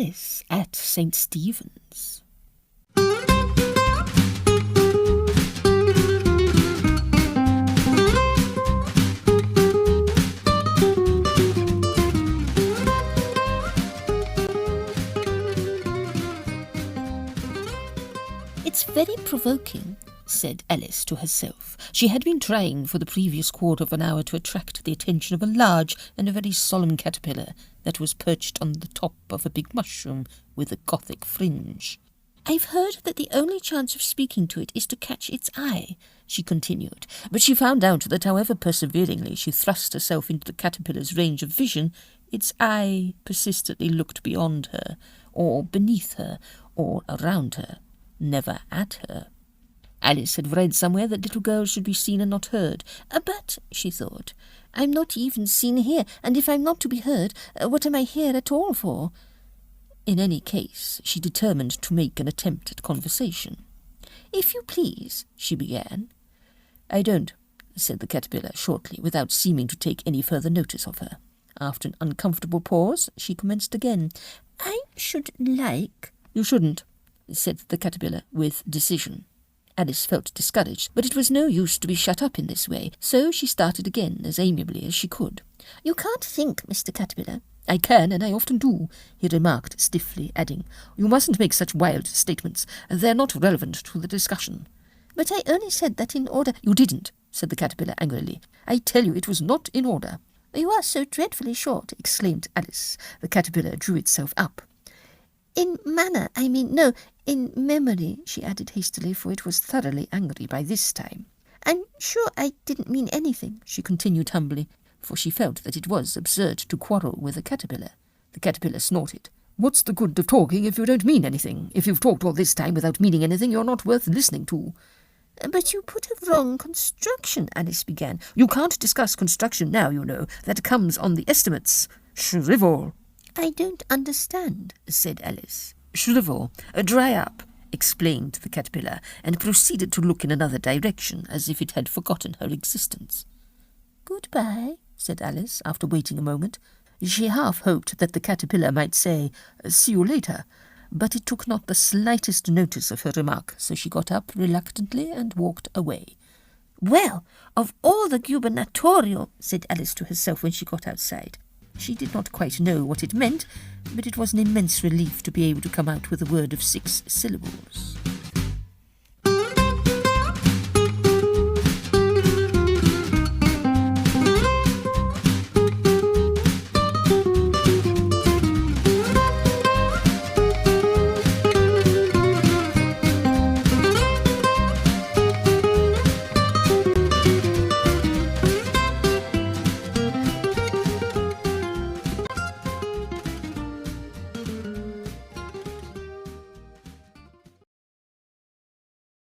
Alice at St. Stephen's. "It's very provoking," said Alice to herself. She had been trying for the previous quarter of an hour to attract the attention of a large and a very solemn caterpillar that was perched on the top of a big mushroom with a Gothic fringe. "I've heard that the only chance of speaking to it is to catch its eye," she continued, but she found out that however perseveringly she thrust herself into the caterpillar's range of vision, its eye persistently looked beyond her, or beneath her, or around her, never at her. Alice had read somewhere that little girls should be seen and not heard. But, she thought, I'm not even seen here, and if I'm not to be heard, what am I here at all for? In any case, she determined to make an attempt at conversation. "If you please," she began. "I don't," said the caterpillar shortly, without seeming to take any further notice of her. After an uncomfortable pause, she commenced again. "I should like—" "You shouldn't," said the caterpillar with decision. Alice felt discouraged, but it was no use to be shut up in this way, so she started again as amiably as she could. "You can't think, Mr. Caterpillar." "I can, and I often do," he remarked stiffly, adding, "You mustn't make such wild statements. They're not relevant to the discussion." "But I only said that in order—" "You didn't," said the caterpillar angrily. "I tell you it was not in order." "You are so dreadfully short," exclaimed Alice. The caterpillar drew itself up. "In manner, I mean, no, in memory," she added hastily, for it was thoroughly angry by this time. "I'm sure I didn't mean anything," she continued humbly, for she felt that it was absurd to quarrel with a caterpillar. The caterpillar snorted. "What's the good of talking if you don't mean anything? If you've talked all this time without meaning anything, you're not worth listening to." "But you put a wrong construction," Alice began. "You can't discuss construction now, you know. That comes on the estimates. Shrivel." "I don't understand," said Alice. "Shrivel, dry up," explained the caterpillar, and proceeded to look in another direction, as if it had forgotten her existence. "Goodbye," said Alice, after waiting a moment. She half hoped that the caterpillar might say, "See you later," but it took not the slightest notice of her remark, so she got up reluctantly and walked away. "Well, of all the gubernatorial," said Alice to herself when she got outside. She did not quite know what it meant, but it was an immense relief to be able to come out with a word of 6 syllables.